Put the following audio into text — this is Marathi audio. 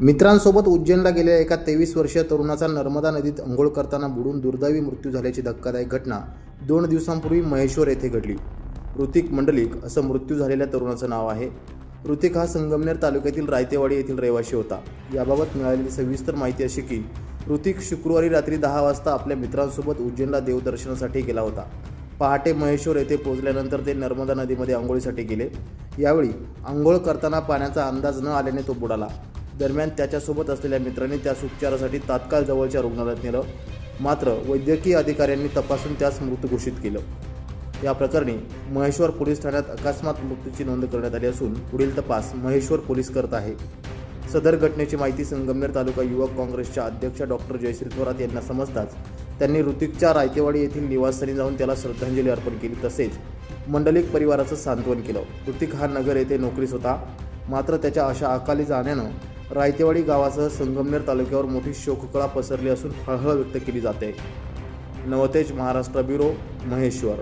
मित्रांसोबत उज्जैनला गेलेल्या एका 23 वर्षीय तरुणाचा नर्मदा नदीत अंघोळ करताना बुडून दुर्दैवी मृत्यू झाल्याची धक्कादायक घटना 2 दिवसांपूर्वी महेश्वर येथे घडली। ऋतिक मंडलिक असं मृत्यू झालेल्या तरुणाचं नाव आहे। ऋतिक हा संगमनेर तालुक्यातील रायतेवाडी येथील रहिवासी होता। याबाबत मिळालेली सविस्तर माहिती अशी की ऋतिक शुक्रवारी रात्री 10 वाजता आपल्या मित्रांसोबत उज्जैनला देवदर्शनासाठी गेला होता। पहाटे महेश्वर येथे पोहोचल्यानंतर ते नर्मदा नदीमध्ये अंघोळीसाठी गेले। यावेळी अंघोळ करताना पाण्याचा अंदाज न आल्याने तो बुडाला। दरम्यान त्याच्यासोबत असलेल्या मित्रांनी त्यास उपचारासाठी तात्काळ जवळच्या रुग्णालयात नेलं, मात्र वैद्यकीय अधिकाऱ्यांनी तपासून त्यास मृत घोषित केलं। या प्रकरणी महेश्वर पोलीस ठाण्यात अकस्मात मृत्यूची नोंद करण्यात आली असून पुढील तपास महेश्वर पोलीस करत आहे। सदर घटनेची माहिती संगमनेर तालुका युवक काँग्रेसच्या अध्यक्ष डॉक्टर जयश्री थोरात यांना समजताच त्यांनी ऋतिकच्या रायतेवाडी येथील निवासस्थानी जाऊन त्याला श्रद्धांजली अर्पण केली, तसेच मंडलिक परिवाराचं सांत्वन केलं। ऋतिक हा नगर येथे नोकरीस होता, मात्र त्याच्या अशा अकाली जाण्यानं रायतेवाडी गावासह संगमनेर तालुक्यावर मोठी शोककळा पसरली असून हळहळ व्यक्त केली जाते। नवतेज महाराष्ट्र ब्युरो, महेश्वर।